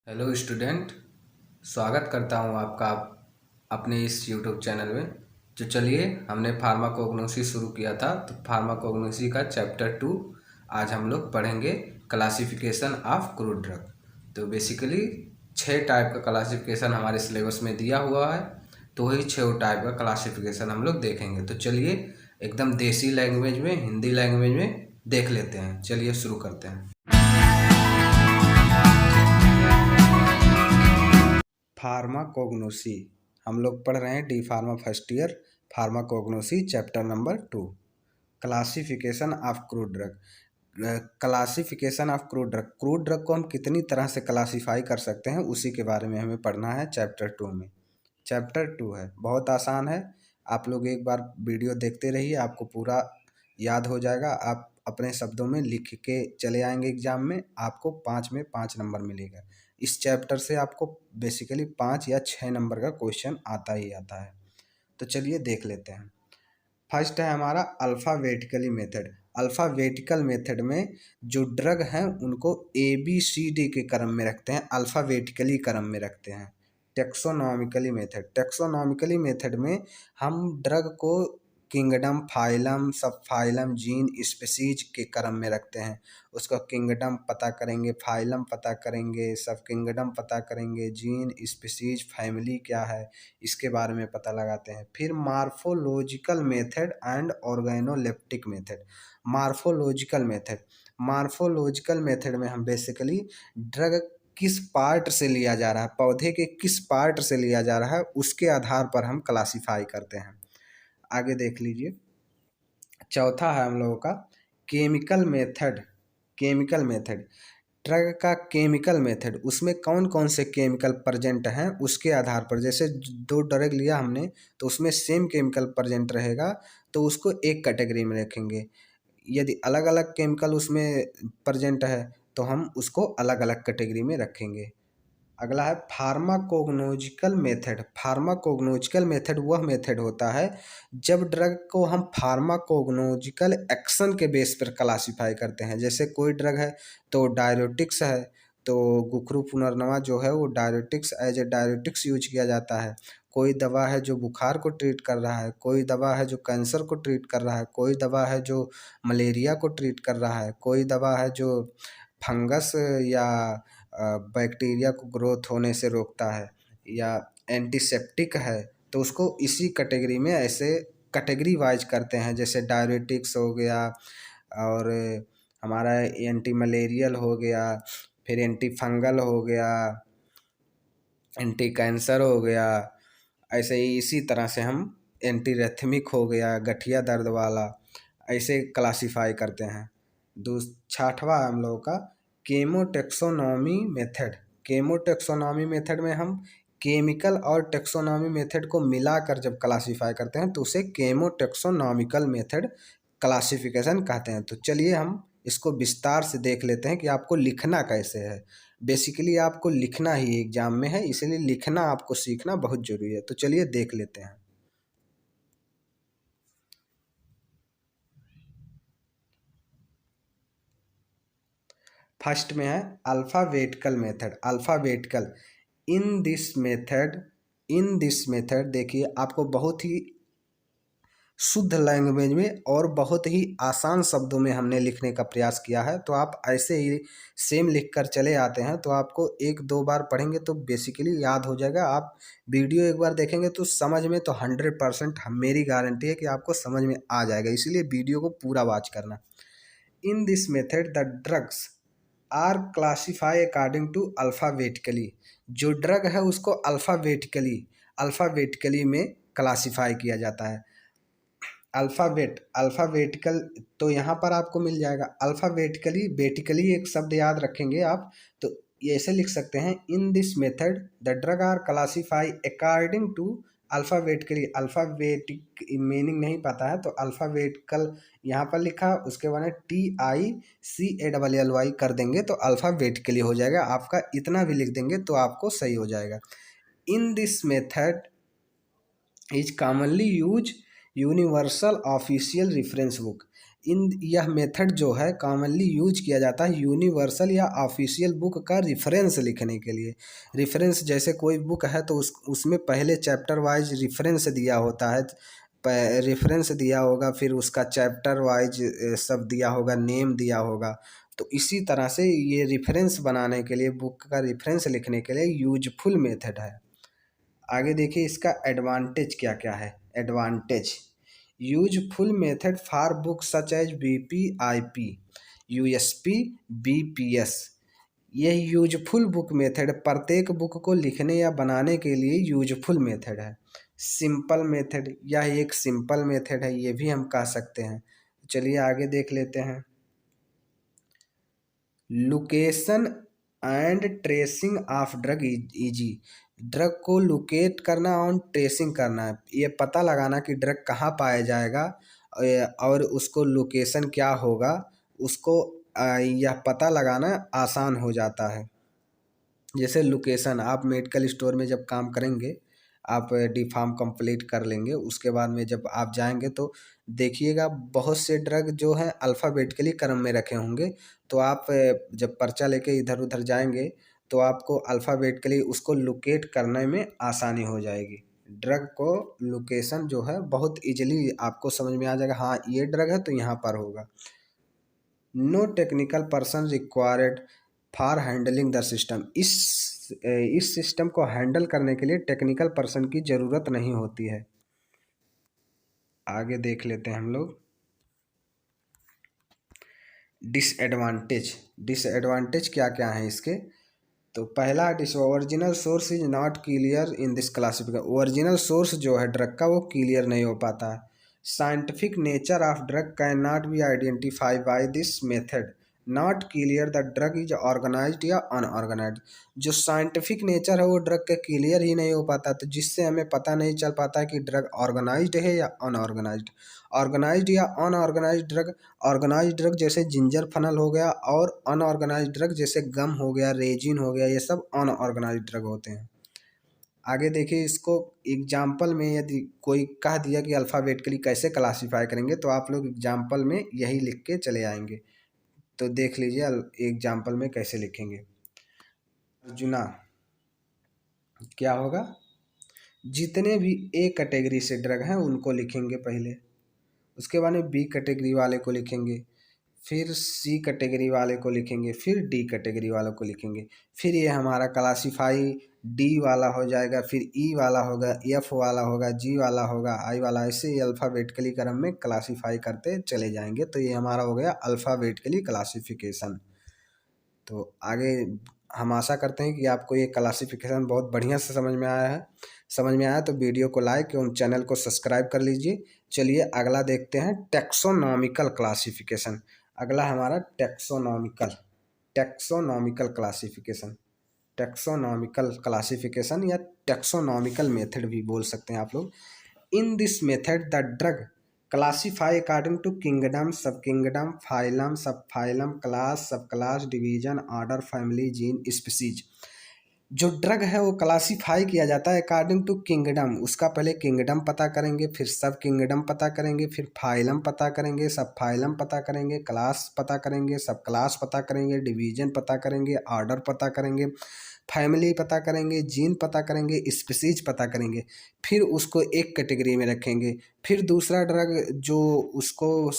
Hello student. स्वागत करता हूं आपका अपने इस यूट्यूब चैनल में। तो चलिए, हमने फार्माकोग्नोसी शुरू किया था, तो फार्माकोग्नोसी का चैप्टर 2 आज हम लोग पढ़ेंगे, क्लासिफिकेशन ऑफ क्रूड ड्रग। तो बेसिकली 6 टाइप का क्लासिफिकेशन हमारे सिलेबस में दिया हुआ है, तो वही 6 टाइप का क्लासिफिकेशन हम लोग देखेंगे। तो चलिए, एकदम देसी लैंग्वेज में, हिंदी लैंग्वेज में देख लेते हैं। चलिए शुरू करते हैं। फार्माकोग्नोसी हम लोग पढ़ रहे हैं, D pharma first year, pharmacognosy chapter number 2, classification of crude drug. Classification of crude drug को हम कितनी तरह से क्लासीफाई कर सकते हैं, उसी के बारे में हमें पढ़ना है चैप्टर 2 में। चैप्टर 2 है, बहुत आसान है। आप लोग एक बार वीडियो देखते रहिए, आपको पूरा याद हो जाएगा। आप अपने शब्दों में लिख के चले आएंगे एग्जाम में, आपको 5 में 5 नंबर मिलेगा। इस चैप्टर से आपको बेसिकली 5 या 6 नंबर का क्वेश्चन आता ही आता है। तो चलिए देख लेते हैं। फर्स्ट है हमारा अल्फ़ावेटिकली मेथड। अल्फ़ावेटिकल मेथड में जो ड्रग हैं उनको ABCD के क्रम में रखते हैं, अल्फ़ावेटिकली क्रम में रखते हैं। टेक्सोनॉमिकली मेथड में हम ड्रग को kingdom, phylum, sub phylum, gene, species के क्रम में रखते हैं। उसका किंगडम पता करेंगे, फाइलम पता करेंगे, सब किंगडम पता करेंगे, जीन, स्पीसीज, फैमिली क्या है, इसके बारे में पता लगाते हैं। फिर morphological method and organoleptic method. Morphological method में हम बेसिकली ड्रग किस पार्ट से लिया जा रहा है, पौधे के किस पार्ट से लिया जा रहा है, उसके आधार पर हम क्लासीफाई करते हैं। आगे देख लीजिए। चौथा है हम लोगों का केमिकल मेथड। ड्रग का केमिकल मेथड, उसमें कौन कौन से केमिकल प्रेजेंट हैं उसके आधार पर। जैसे 2 ड्रग लिया हमने, तो उसमें सेम केमिकल प्रेजेंट रहेगा, तो उसको एक कैटेगरी में रखेंगे। यदि अलग अलग केमिकल उसमें प्रेजेंट है, तो हम उसको अलग अलग कैटेगरी में रखेंगे। अगला है फार्माकोग्नोजिकल मेथड। फार्माकोग्नोजिकल मेथड वह मेथड होता है जब ड्रग को हम फार्माकोग्नोजिकल एक्शन के बेस पर क्लासीफाई करते हैं। जैसे कोई ड्रग है तो डायरेटिक्स है, तो गुखरू पुनर्नवा जो है वो diuretics, as a diuretics use किया जाता है। कोई दवा है जो बुखार को ट्रीट कर रहा है, कोई दवा है जो कैंसर को ट्रीट कर रहा है, कोई दवा है जो मलेरिया को ट्रीट कर रहा है, कोई दवा है जो फंगस या बैक्टीरिया को ग्रोथ होने से रोकता है, या एंटीसेप्टिक है, तो उसको इसी कैटेगरी में ऐसे कैटेगरी वाइज करते हैं। जैसे डायरेटिक्स हो गया, और हमारा एंटी मलेरियल हो गया, फिर एंटी फंगल हो गया, एंटी कैंसर हो गया। ऐसे ही इसी तरह से हम एंटी रेथमिक हो गया, गठिया दर्द वाला, ऐसे क्लासीफाई करते हैं। छठवां हम लोगों का केमोटेक्सोनॉमी मेथड। केमोटेक्सोनॉमी मेथड में हम केमिकल और टेक्सोनॉमी मेथड को मिलाकर जब क्लासीफाई करते हैं, तो उसे केमोटेक्सोनॉमिकल मेथड क्लासिफिकेशन कहते हैं। तो चलिए हम इसको विस्तार से देख लेते हैं कि आपको लिखना कैसे है। बेसिकली आपको लिखना ही एग्जाम में है, इसलिए लिखना आपको सीखना बहुत जरूरी है। तो चलिए देख लेते हैं। फर्स्ट में है अल्फ़ावेटिकल मेथड। अल्फ़ावेटिकल इन दिस मेथड देखिए, आपको बहुत ही शुद्ध लैंग्वेज में और बहुत ही आसान शब्दों में हमने लिखने का प्रयास किया है। तो आप ऐसे ही सेम लिख कर चले आते हैं, तो आपको 1-2 बार पढ़ेंगे तो बेसिकली याद हो जाएगा। आप वीडियो एक बार देखेंगे तो समझ में तो 100% मेरी गारंटी है कि आपको समझ में आ जाएगा, इसलिए वीडियो को पूरा वॉच करना। In this method the drugs are classify according to alphabetically. जो ड्रग है उसको अल्फ़ावेटिकली में क्लासीफाई किया जाता है। अल्फ़ावेटिकल, तो यहाँ पर आपको मिल जाएगा अल्फ़ावेटिकली। बेटिकली एक शब्द याद रखेंगे आप, तो ये ऐसे लिख सकते हैं, in this method the drug are classify according to alphabetically. Alphabetic meaning नहीं पता है, तो अल्फ़ावेटिकल यहाँ पर लिखा, उसके बाद TICALLY कर देंगे तो अल्फ़ावेटिकली हो जाएगा। आपका इतना भी लिख देंगे तो आपको सही हो जाएगा। इन this method is commonly use universal official reference book. यह मेथड जो है कॉमनली यूज किया जाता है यूनिवर्सल या ऑफिशियल बुक का रेफरेंस लिखने के लिए। रेफरेंस जैसे कोई बुक है तो उसमें पहले चैप्टर वाइज रेफरेंस दिया होता है, रेफरेंस दिया होगा, फिर उसका चैप्टर वाइज सब दिया होगा, नेम दिया होगा। तो इसी तरह से ये रेफरेंस बनाने के लिए, बुक का रेफरेंस लिखने के लिए यूजफुल मेथड है। आगे देखिए इसका एडवांटेज क्या क्या है। Advantage, useful method for book such as BPIP, USP, BPS। यह यूजफुल बुक मेथड प्रत्येक बुक को लिखने या बनाने के लिए यूजफुल मेथड है। सिंपल मेथड, यह एक सिंपल मेथड है, ये भी हम कह सकते हैं। चलिए आगे देख लेते हैं। Location and tracing of drug easy. Drug को लोकेट करना और ट्रेसिंग करना, ये पता लगाना कि ड्रग कहाँ पाया जाएगा और उसको लोकेशन क्या होगा, उसको यह पता लगाना आसान हो जाता है। जैसे लोकेशन, आप मेडिकल स्टोर में जब काम करेंगे, आप डी फार्म कंप्लीट कर लेंगे, उसके बाद में जब आप जाएंगे तो देखिएगा बहुत से ड्रग जो हैं अल्फ़ाबेटिकली क्रम में रखे होंगे। तो आप जब पर्चा लेके इधर उधर जाएंगे तो आपको अल्फ़ाबेटिकली उसको लोकेट करने में आसानी हो जाएगी। ड्रग को लोकेशन जो है बहुत इजीली आपको समझ में आ जाएगा, हाँ ये ड्रग है तो यहाँ पर होगा। No technical person required for handling the system. इस सिस्टम को हैंडल करने के लिए टेक्निकल पर्सन की ज़रूरत नहीं होती है। आगे देख लेते हैं हम लोग। डिसएडवांटेज, डिसएडवांटेज क्या क्या है इसके। तो पहला, original source is not clear in this classification. Original source जो है ड्रग का वो क्लियर नहीं हो पाता है। Scientific nature of drug can not be identified by this method. Not clear the drug is organized या अनऑर्गेनाइज्ड। जो साइंटिफिक नेचर है वो ड्रग का क्लियर ही नहीं हो पाता, तो जिससे हमें पता नहीं चल पाता कि ड्रग ऑर्गेनाइज्ड है या अनऑर्गेनाइज्ड। ऑर्गेनाइज्ड या अनऑर्गेनाइज्ड ड्रग, ऑर्गेनाइज्ड ड्रग जैसे जिंजर फनल हो गया, और अनऑर्गेनाइज्ड ड्रग जैसे गम हो गया, रेजिन हो गया, ये सब अनऑर्गेनाइज्ड ड्रग होते हैं। आगे देखिए इसको एग्जाम्पल में, यदि कोई कह दिया कि अल्फ़ाबेटिकली कैसे क्लासीफाई करेंगे तो आप लोग एग्जाम्पल में यही लिख के चले आएंगे। तो देख लीजिए एग्जाम्पल में कैसे लिखेंगे। अर्जुना क्या होगा, जितने भी ए कैटेगरी से ड्रग हैं उनको लिखेंगे पहले, उसके बाद में बी कैटेगरी वाले को लिखेंगे, फिर सी कैटेगरी वाले को लिखेंगे, फिर डी कैटेगरी वालों को लिखेंगे, फिर ये हमारा क्लासीफाई डी वाला हो जाएगा, फिर ई वाला होगा, एफ वाला होगा, जी वाला होगा, आई वाला, ऐसे ही अल्फ़ाबेटिकली क्रम में क्लासीफाई करते चले जाएंगे। तो ये हमारा हो गया अल्फ़ाबेटिकली क्लासिफिकेशन। तो आगे हम आशा करते हैं कि आपको ये क्लासिफिकेशन बहुत बढ़िया से समझ में आया है। समझ में आया तो वीडियो को लाइक एवं चैनल को सब्सक्राइब कर लीजिए। चलिए अगला देखते हैं, टैक्सोनॉमिकल क्लासिफिकेशन। अगला हमारा taxonomical, taxonomical classification, taxonomical classification या टैक्सोनॉमिकल मेथड भी बोल सकते हैं आप लोग। In this method the drug classify according to kingdom, sub kingdom, phylum, sub phylum, class, sub class, division, order, family, gene, species. जो ड्रग है वो क्लासीफाई किया जाता है अकॉर्डिंग टू किंगडम। उसका पहले किंगडम पता करेंगे, फिर सब किंगडम पता करेंगे, फिर फाइलम पता करेंगे, सब फाइलम पता करेंगे, क्लास पता करेंगे, सब क्लास पता करेंगे, डिवीजन पता करेंगे, ऑर्डर पता करेंगे, फैमिली पता करेंगे, जीन पता करेंगे, स्पीसीज पता करेंगे, फिर उसको एक कैटेगरी में रखेंगे। फिर दूसरा ड्रग जो उसको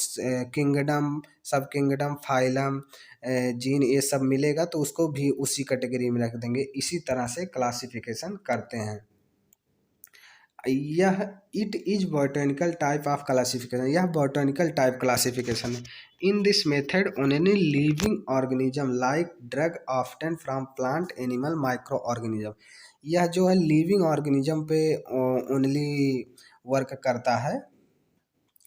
kingdom, sub kingdom, phylum, gene ये सब मिलेगा तो उसको भी उसी कैटेगरी में रख देंगे। इसी तरह से क्लासिफिकेशन करते हैं। यह it is botanical type of classification, यह बॉटनिकल टाइप क्लासिफिकेशन है। In this method only living organism like drug often from plant, animal, micro organism. यह जो है लिविंग ऑर्गेनिज्म पे ओनली वर्क करता है।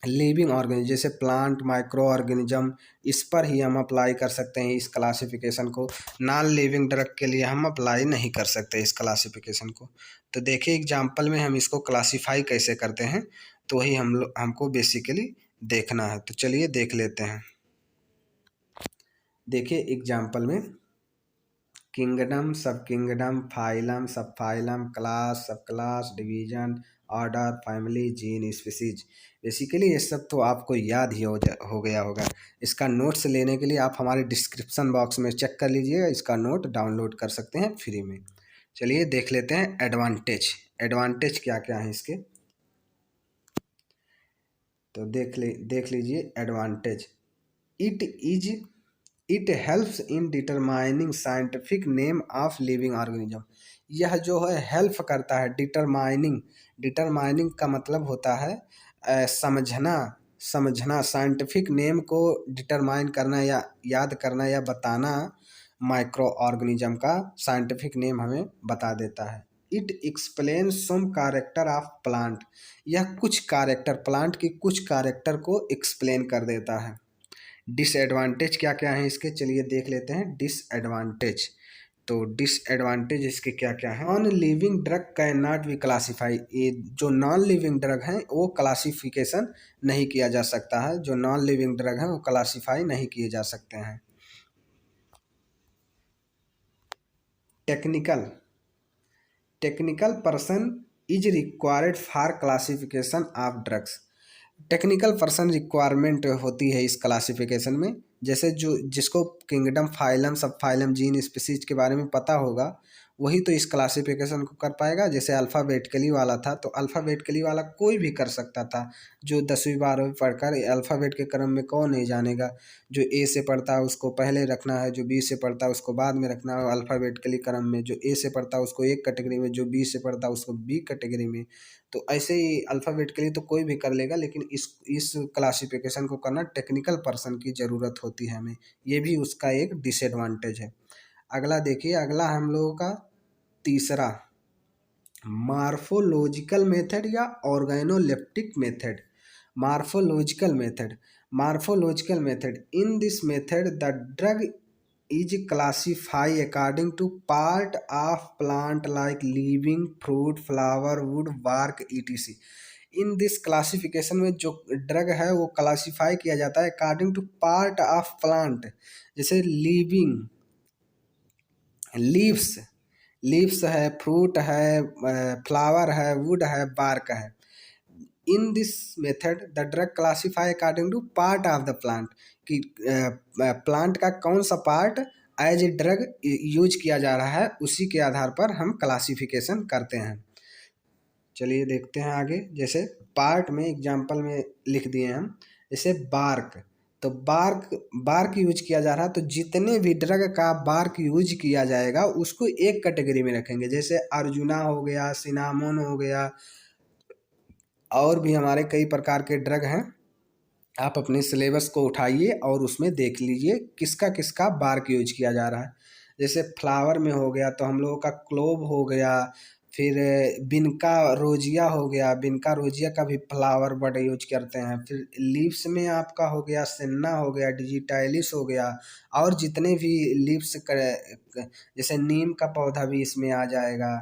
लिविंग ऑर्गेनिज्म जैसे प्लांट, माइक्रो ऑर्गेनिज्म, इस पर ही हम अप्लाई कर सकते हैं इस क्लासिफिकेशन को। नॉन लिविंग ड्रग के लिए हम अप्लाई नहीं कर सकते इस क्लासिफिकेशन को। तो देखिए एग्जांपल में हम इसको क्लासिफाई कैसे करते हैं, तो वही हमको बेसिकली देखना है। तो चलिए देख लेते हैं। देखिए एग्जांपल में kingdom, sub kingdom, phylum, sub phylum, class, sub class, division, order, family, gene, species. Basically ये सब तो आपको याद ही हो गया होगा। इसका नोट्स लेने के लिए आप हमारे डिस्क्रिप्शन बॉक्स में चेक कर लीजिएगा, इसका नोट डाउनलोड कर सकते हैं फ्री में। चलिए देख लेते हैं एडवांटेज। एडवांटेज क्या क्या है इसके, तो देख लीजिए advantage. It helps in determining scientific name of living organism. यह जो है हेल्प करता है डिटरमाइनिंग। डिटरमाइनिंग का मतलब होता है समझना साइंटिफिक नेम को डिटरमाइन करना या याद करना या बताना। माइक्रो ऑर्गेनिज्म का साइंटिफिक नेम हमें बता देता है। It explain some character of plant. यह कुछ कैरेक्टर, प्लांट की कुछ कैरेक्टर को एक्सप्लेन कर देता है। डिसएडवांटेज क्या क्या है इसके, चलिए देख लेते हैं डिसएडवांटेज। तो डिसएडवांटेज इसके क्या क्या है। Non living drug can not B classify. ये जो नॉन लिविंग ड्रग हैं वो क्लासिफिकेशन नहीं किया जा सकता है। जो नॉन लिविंग ड्रग हैं वो क्लासीफाई नहीं किए जा सकते हैं। Technical person is required for classification of drugs. Technical person requirement होती है इस क्लासिफिकेशन में। जैसे जो जिसको kingdom, phylum, sub phylum, gene, species के बारे में पता होगा वही तो इस क्लासिफिकेशन को कर पाएगा। जैसे अल्फ़ाबेटिकली वाला था तो अल्फ़ाबेटिकली वाला कोई भी कर सकता था। जो 10वीं 12वीं पढ़कर अल्फ़ाबेट के क्रम में कौन नहीं जानेगा। जो ए से पढ़ता है उसको पहले रखना है, जो बी से पढ़ता है उसको बाद में रखना है। अल्फ़ाबेटिकली क्रम में जो ए से पढ़ता है उसको एक कैटेगरी में, जो बी से पढ़ता है उसको बी कैटेगरी में। तो ऐसे ही अल्फ़ाबेटिकली तो कोई भी कर लेगा, लेकिन इस क्लासिफिकेशन को करना टेक्निकल पर्सन की ज़रूरत होती है हमें। ये भी उसका एक डिसएडवांटेज है। अगला देखिए, अगला हम लोगों का तीसरा मार्फोलॉजिकल मेथड या organoleptic method. Morphological method in this method the drug is classified according to part of plant like living, fruit, flower, wood, bark, etc. In this classification में जो ड्रग है वो क्लासीफाई किया जाता है according to part of plant. जैसे living, leaves है, fruit है, फ्लावर है, वुड है, बार्क है। In this method the drug classify according to part of the plant, कि प्लांट का कौन सा part as a drug use किया जा रहा है उसी के आधार पर हम क्लासिफिकेशन करते हैं। चलिए देखते हैं आगे। जैसे पार्ट में एग्जांपल में लिख दिए हम, जैसे बार्क, तो बार्क यूज किया जा रहा है तो जितने भी ड्रग का बार्क यूज किया जाएगा उसको एक कैटेगरी में रखेंगे। जैसे अर्जुना हो गया, सिनामोन हो गया, और भी हमारे कई प्रकार के ड्रग हैं। आप अपने सिलेबस को उठाइए और उसमें देख लीजिए किसका किसका बार्क यूज किया जा रहा है। जैसे फ्लावर में हो गया तो हम लोगों का क्लोव हो गया, फिर बिनका रोजिया हो गया, बिनका रोजिया का भी फ्लावर बड़ा यूज करते हैं। फिर लीव्स में आपका हो गया सेन्ना हो गया, डिजिटाइलिस हो गया, और जितने भी लीव्स जैसे नीम का पौधा भी इसमें आ जाएगा।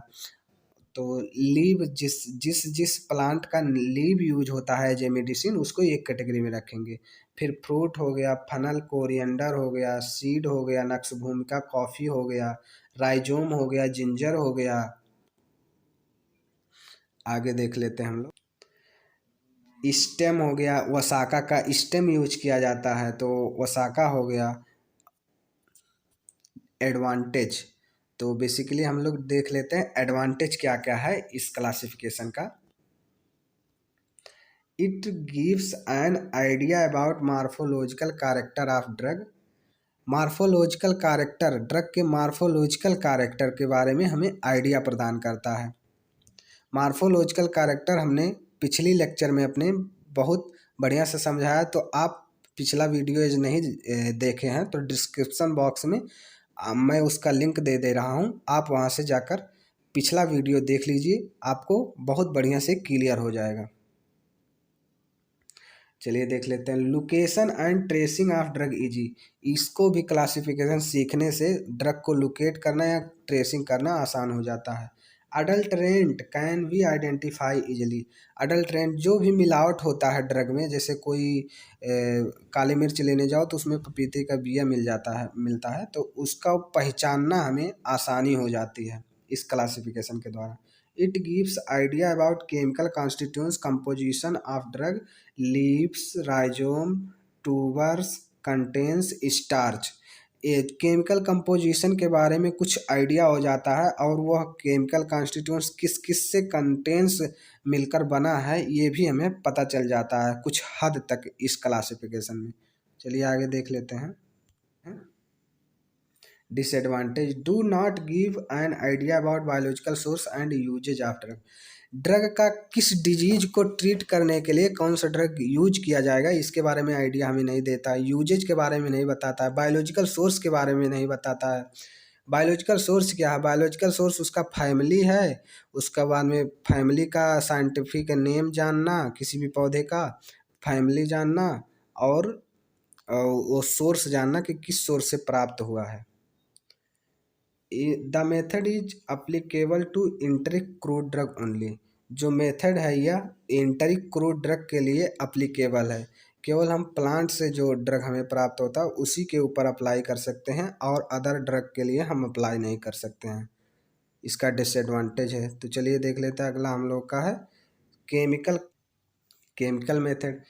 तो लीव जिस प्लांट का लीव यूज होता है एज ए मेडिसिन उसको एक कैटेगरी में रखेंगे। फिर फ्रूट हो गया, फनल, कोरिएंडर हो गया, सीड हो गया, नक्स भूमिका, कॉफ़ी हो गया, राइजोम हो गया, जिंजर हो गया। आगे देख लेते हैं हम लोग। स्टेम हो गया, वसाका का स्टेम यूज किया जाता है तो वसाका हो गया। एडवांटेज, तो बेसिकली हम लोग देख लेते हैं एडवांटेज क्या क्या है इस क्लासिफिकेशन का। It gives an idea about morphological character of drug. Morphological character, drug के मार्फोलॉजिकल कैरेक्टर के बारे में हमें आइडिया प्रदान करता है। मार्फोलॉजिकल कैरेक्टर हमने पिछली लेक्चर में अपने बहुत बढ़िया से समझाया, तो आप पिछला वीडियो यदि नहीं देखे हैं तो डिस्क्रिप्शन बॉक्स में मैं उसका लिंक दे रहा हूं, आप वहां से जाकर पिछला वीडियो देख लीजिए, आपको बहुत बढ़िया से क्लियर हो जाएगा। चलिए देख लेते हैं location and tracing of drug easy. इसको भी क्लासिफिकेशन सीखने से ड्रग को लोकेट करना या ट्रेसिंग करना आसान हो जाता है। अडल्टरेंट कैन बी आइडेंटिफाई इजिली। अडल्टरेंट जो भी मिलावट होता है ड्रग में, जैसे कोई काली मिर्च लेने जाओ तो उसमें पपीते का बिया मिलता है, तो उसका पहचानना हमें आसानी हो जाती है इस क्लासिफिकेशन के द्वारा। It gives idea about chemical constituents, composition of drug, leaves, rhizome, tubers, contains starch. ये केमिकल कंपोजिशन के बारे में कुछ आइडिया हो जाता है और वह केमिकल कॉन्स्टिट्यूएंट्स किस किस से कंटेन्स मिलकर बना है ये भी हमें पता चल जाता है कुछ हद तक इस क्लासिफिकेशन में। चलिए आगे देख लेते हैं। Disadvantage, do not give an idea about biological source and usages of drug. Drug का किस डिजीज को ट्रीट करने के लिए कौन सा ड्रग यूज किया जाएगा इसके बारे में आइडिया हमें नहीं देता है, यूजेज के बारे में नहीं बताता है, बायोलॉजिकल सोर्स के बारे में नहीं बताता है। बायोलॉजिकल सोर्स क्या है? बायोलॉजिकल सोर्स उसका फैमिली है, उसके बाद में फैमिली का साइंटिफिक नेम जानना, किसी भी पौधे का फैमिली जानना और वो सोर्स जानना कि किस सोर्स से प्राप्त हुआ है। The method is applicable to enteric crude drug only. जो मेथड है यह इंटरिक क्रूड ड्रग के लिए अप्लीकेबल है, केवल हम प्लांट से जो ड्रग हमें प्राप्त होता है उसी के ऊपर अप्लाई कर सकते हैं और अदर ड्रग के लिए हम अप्लाई नहीं कर सकते हैं। इसका डिसएडवांटेज है। तो चलिए देख लेते हैं, अगला हम लोग का है chemical method.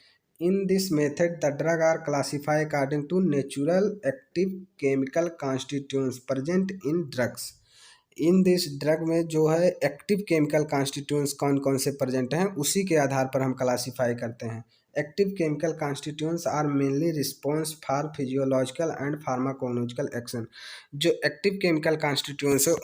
In this method, the drug are classified according to natural active chemical constituents present in drugs. In this drug में जो है एक्टिव केमिकल कॉन्स्टिट्यूएंट्स कौन कौन से प्रेजेंट हैं उसी के आधार पर हम क्लासीफाई करते हैं। Active chemical constituents are mainly response for physiological and pharmacological action. जो एक्टिव केमिकल कॉन्स्टिट्यूएंट्स है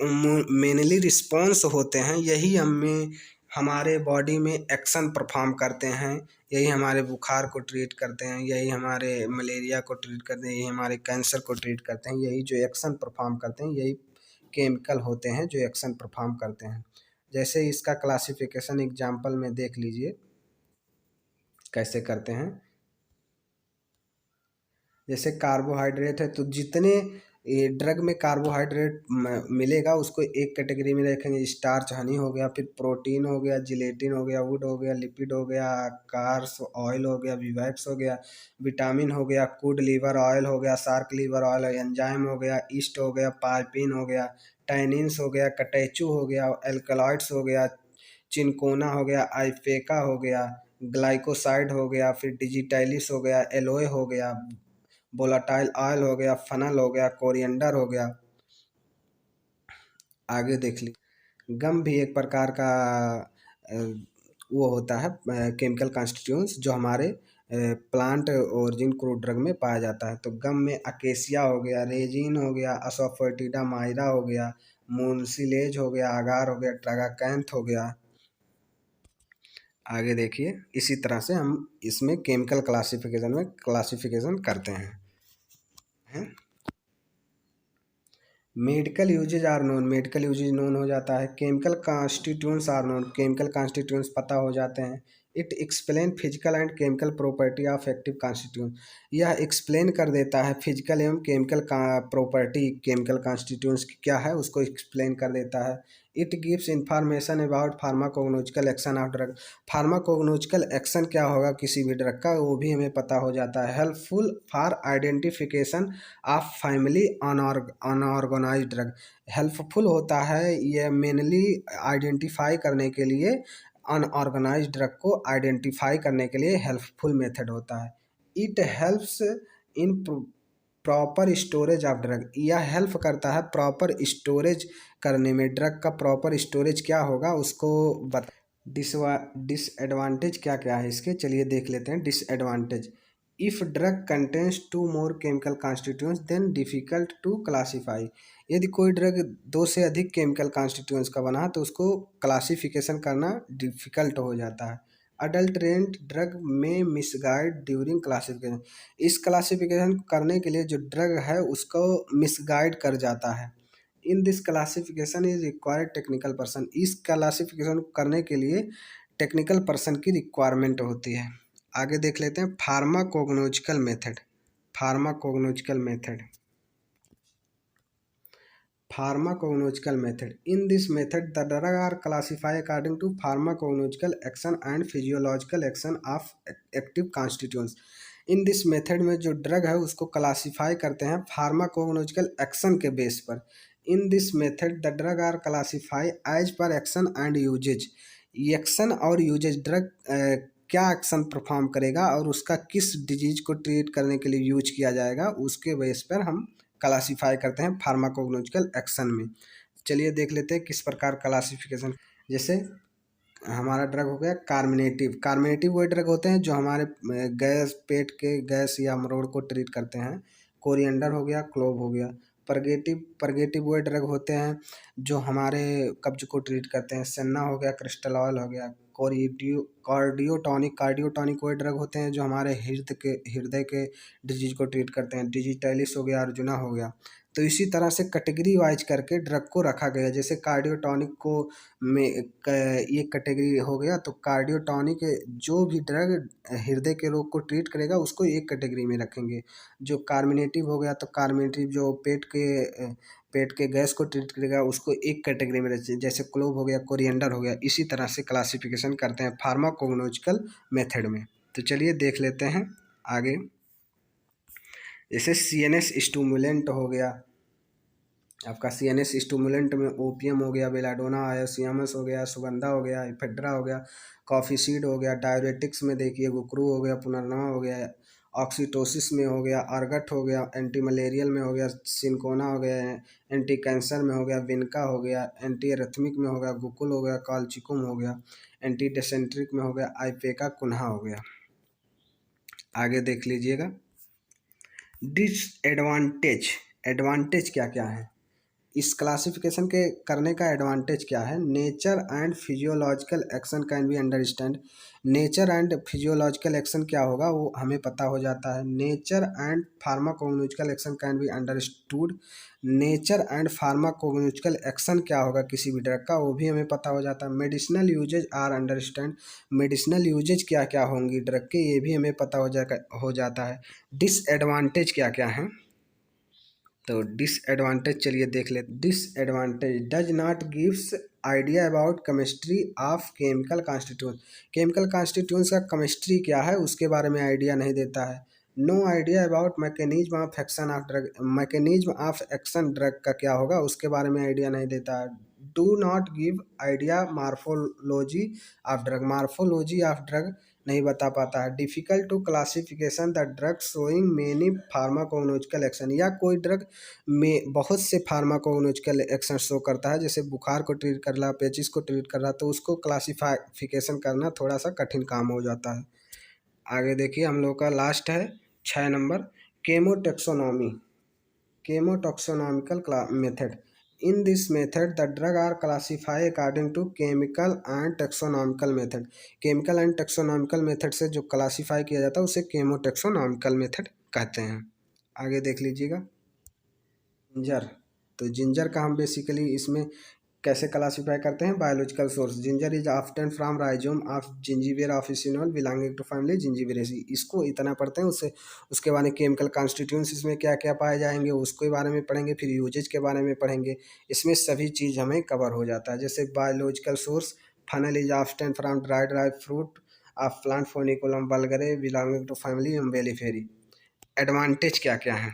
मेनली रिस्पॉन्स होते हैं, यही हमें हमारे बॉडी में एक्शन परफॉर्म करते हैं, यही हमारे बुखार को ट्रीट करते हैं, यही हमारे मलेरिया को ट्रीट करते हैं, यही हमारे कैंसर को ट्रीट करते हैं। यही जो एक्शन परफॉर्म करते हैं यही केमिकल होते हैं जो एक्शन परफॉर्म करते हैं। जैसे इसका क्लासिफिकेशन एग्जांपल में देख लीजिए कैसे करते हैं। जैसे कार्बोहाइड्रेट है तो जितने ड्रग में कार्बोहाइड्रेट मिलेगा उसको एक कैटेगरी में रखेंगे। स्टार्च हनी हो गया, फिर प्रोटीन हो गया, जिलेटिन हो गया, वुड हो गया, लिपिड हो गया, कार्स ऑयल हो गया, विवैक्स हो गया, विटामिन हो गया, कुड लीवर ऑयल हो गया, शार्क लीवर ऑयल, एंजाइम हो गया, ईस्ट हो गया, पाइपिन हो गया, टैनिन्स हो गया, कटेचू हो गया, एल्कलॉइड्स हो गया, चिनकोना हो गया, आइफेका हो गया, ग्लाइकोसाइड हो गया, फिर डिजिटाइलिस हो गया, एलोए हो गया, वोलाटाइल ऑयल हो गया, फनल हो गया, कोरिएंडर हो गया। आगे देख ली गम भी एक प्रकार का वो होता है केमिकल कॉन्स्टिट्यूएंट्स जो हमारे प्लांट ओरिजिन क्रूड ड्रग में पाया जाता है। तो गम में अकेसिया हो गया, रेजिन हो गया, असोफोटिडा माइरा हो गया, मूनसिलेज हो गया, आगार हो गया, ट्रागाकैंथ हो गया। आगे देखिए इसी तरह से हम इसमें केमिकल क्लासिफिकेशन में क्लासिफिकेशन करते हैं। Medical usages are known, medical usages known हो जाता है। Chemical constituents are known, chemical constituents पता हो जाते हैं। It explain physical and chemical property of active constituent, यह एक्सप्लेन कर देता है फिजिकल एवं केमिकल प्रॉपर्टी केमिकल कॉन्स्टिट्यूएंट्स की क्या है उसको एक्सप्लेन कर देता है। It gives information about pharmacognostical action of drug, pharmacognostical action क्या होगा किसी भी ड्रग का वो भी हमें पता हो जाता है। Helpful for identification of family unorganised drug, helpful होता है ये मेनली आइडेंटिफाई करने के लिए, अनऑर्गेनाइज्ड ड्रग को आइडेंटिफाई करने के लिए हेल्पफुल मेथड होता है। It helps in proper storage of drug, यह हेल्प करता है प्रॉपर स्टोरेज करने में। ड्रग का प्रॉपर स्टोरेज क्या होगा उसको डिसएडवांटेज क्या क्या है इसके, चलिए देख लेते हैं। Disadvantage, if drug contains two more chemical constituents then difficult to classify, यदि कोई ड्रग दो से अधिक केमिकल कॉन्स्टिट्यूएंट्स का बना तो उसको क्लासिफिकेशन करना डिफ़िकल्ट हो जाता है। अडल्ट्रेंट ड्रग में मिसगाइड ड्यूरिंग क्लासिफिकेशन, इस क्लासिफिकेशन करने के लिए जो ड्रग है उसको मिसगाइड कर जाता है। In this classification is required technical person, इस क्लासिफिकेशन करने के लिए टेक्निकल पर्सन की रिक्वायरमेंट होती है। आगे देख लेते हैं pharmacognostical method. Pharmacognostical method, pharmacognostical method, in this method the drug are classify according to pharmacognostical action and physiological action of active constituents. In this method में जो ड्रग है उसको क्लासिफाई करते हैं फार्माकोग्नोजिकल एक्शन के बेस पर। In this method the drug are classify as per action and usages. Action और usages, drug क्या एक्शन परफॉर्म करेगा और उसका किस डिजीज को ट्रीट करने के लिए यूज किया जाएगा, उसके बेस पर हम क्लासीफाई करते हैं फार्माकोलॉजिकल एक्शन में। चलिए देख लेते हैं किस प्रकार क्लासिफिकेशन। जैसे हमारा ड्रग हो गया कार्मिनेटिव। कार्मिनेटिव वो ड्रग होते हैं जो हमारे गैस, पेट के गैस या मरोड़ को ट्रीट करते हैं। कोरिएंडर हो गया, क्लोव हो गया। परगेटिव, परगेटिव वो ड्रग होते हैं जो हमारे कब्ज को ट्रीट करते हैं। सेन्ना हो गया, क्रिस्टल ऑयल हो गया। कार्डियोटॉनिक, कार्डियोटॉनिक वो ड्रग होते हैं जो हमारे हृदय के डिजीज को ट्रीट करते हैं। डिजिटैलिस हो गया, अर्जुना हो गया। तो इसी तरह से कैटेगरी वाइज करके ड्रग को रखा गया। जैसे कार्डियोटॉनिक को में ये कैटेगरी हो गया, तो कार्डियोटॉनिक जो भी ड्रग हृदय के रोग को ट्रीट करेगा उसको एक कैटेगरी में रखेंगे। जो कार्मिनेटिव हो गया, तो कार्मिनेटिव जो पेट के गैस को ट्रीट करेगा उसको एक कैटेगरी में रखेंगे। जैसे क्लोव हो गया, कोरिएंडर हो गया। इसी तरह से क्लासिफिकेशन करते हैं फार्माकोग्नोलॉजिकल मेथड में। तो चलिए देख लेते हैं आगे। जैसे CNS स्टूमुलेंट हो गया आपका। CNS स्टूमुलेंट में ओपियम हो गया, बेलाडोना आया, सियामस हो गया, सुगंधा हो गया, इफेड्रा हो गया, कॉफी सीड हो गया। डायरेटिक्स में देखिए गुकरू हो गया, पुनर्नवा हो गया। ऑक्सीटोसिस में हो गया, अर्गट हो गया। एंटी मलेरियल में हो गया, सिंकोना हो गया। एंटी कैंसर में हो गया, विनका हो गया। एंटी एरिथमिक में हो गया, गुकुल हो गया, कॉलचिकुम हो गया। एंटी डिसेंट्रिक में हो गया, आइपेका कुन्हा हो गया। आगे देख लीजिएगा। डिसएडवांटेज, एडवांटेज क्या क्या है इस क्लासिफिकेशन के करने का? एडवांटेज क्या है? Nature and physiological action can be understand. Nature and physiological action क्या होगा वो हमें पता हो जाता है। Nature and pharmacological action can be understood. Nature and pharmacological action क्या होगा किसी भी ड्रग का वो भी हमें पता हो जाता है। Medicinal usages are understand. Medicinal usages क्या क्या होंगी ड्रग के ये भी हमें पता हो जाता है। डिसएडवांटेज क्या क्या है? तो डिसएडवांटेज चलिए देख लेते। Disadvantage does not gives idea about chemistry of chemical constituent. Chemical constituents का केमिस्ट्री क्या है उसके बारे में आइडिया नहीं देता है। No idea about mechanism of action of drug. Mechanism of action drug का क्या होगा उसके बारे में आइडिया नहीं देता है। Do not give idea morphology of drug. Morphology of drug नहीं बता पाता है। Difficult to classification the drug showing many pharmacological action. या कोई ड्रग में बहुत से फार्माकोग्नोलॉजिकल एक्शन शो करता है, जैसे बुखार को ट्रीट कर रहा, पेचिस को ट्रीट कर रहा, तो उसको क्लासिफिकेशन करना थोड़ा सा कठिन काम हो जाता है। आगे देखिए हम लोग का लास्ट है 6 number, chemotaxonomy. Chemotaxonomical method. In this method the drug are classify according to chemical and taxonomical method. Chemical and taxonomical method से जो क्लासीफाई किया जाता है उसे केमोटेक्सोनॉमिकल मेथड कहते हैं। आगे देख लीजिएगा। जिंजर, तो जिंजर का हम बेसिकली इसमें कैसे क्लासीफाई करते हैं? Biological source. Ginger is often from rhizome of Zingiber officinale belonging to family Zingiberaceae. इसको इतना पढ़ते हैं, उसके बाद में केमिकल कॉन्स्टिट्यूएंट्स इसमें क्या क्या पाए जाएंगे उसके बारे में पढ़ेंगे, फिर यूजेज के बारे में पढ़ेंगे। इसमें सभी चीज़ हमें कवर हो जाता है। जैसे biological source, fennel is often from dry fruit of plant Foeniculum vulgare belonging to family Umbelliferae. Advantage क्या क्या है?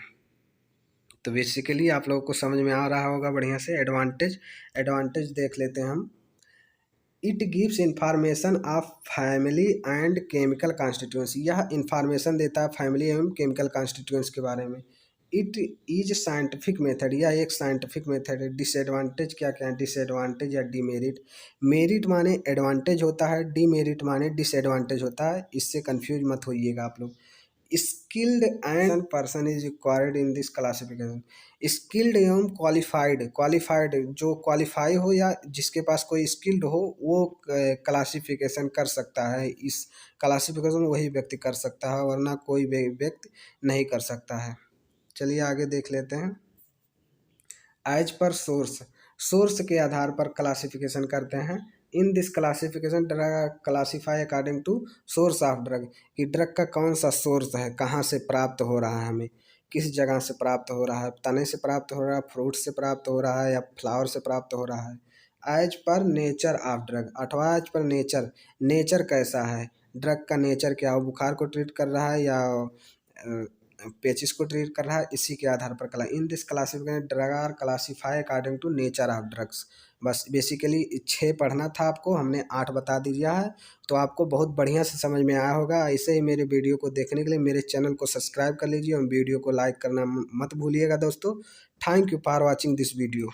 तो बेसिकली आप लोगों को समझ में आ रहा होगा बढ़िया से। एडवांटेज, एडवांटेज देख लेते हैं हम। It gives information of family and chemical constituents. यह इंफॉर्मेशन देता है फैमिली एवं केमिकल कॉन्स्टिट्यूएंट्स के बारे में। इट इज साइंटिफिक मेथड, यह एक साइंटिफिक मेथड है। डिसएडवांटेज क्या क्या है? डिसएडवांटेज या डीमेरिट। मेरिट माने एडवांटेज होता है, डीमेरिट माने डिसएडवांटेज होता है, इससे कंफ्यूज मत होइएगा आप लोग। Skilled and person is required in this classification. Skilled एवं क्वालिफाइड, क्वालिफाइड जो क्वालिफाई हो या जिसके पास कोई स्किल्ड हो वो क्लासिफिकेशन कर सकता है। इस क्लासिफिकेशन वही व्यक्ति कर सकता है, वरना कोई व्यक्ति नहीं कर सकता है। चलिए आगे देख लेते हैं। एज पर सोर्स, सोर्स के आधार पर क्लासिफिकेशन करते हैं। In this classification drug classify according to source of drug, कि ड्रग का कौन सा सोर्स है, कहाँ से प्राप्त हो रहा है, हमें किस जगह से प्राप्त हो रहा है, तने से प्राप्त हो रहा है, फ्रूट से प्राप्त हो रहा है या फ्लावर से प्राप्त हो रहा है। As per nature of drug, अथवा एज पर नेचर, नेचर कैसा है ड्रग का, नेचर क्या हो, बुखार को ट्रीट कर रहा है या पेचिस को ट्रीट कर रहा है, इसी के आधार पर कला in this classification drug are classify according to nature of drugs. बस बेसिकली 6 पढ़ना था आपको, हमने 8 बता दिया है, तो आपको बहुत बढ़िया से समझ में आया होगा। ऐसे ही मेरे वीडियो को देखने के लिए मेरे चैनल को सब्सक्राइब कर लीजिए और वीडियो को लाइक करना मत भूलिएगा दोस्तों। Thank you for watching this video.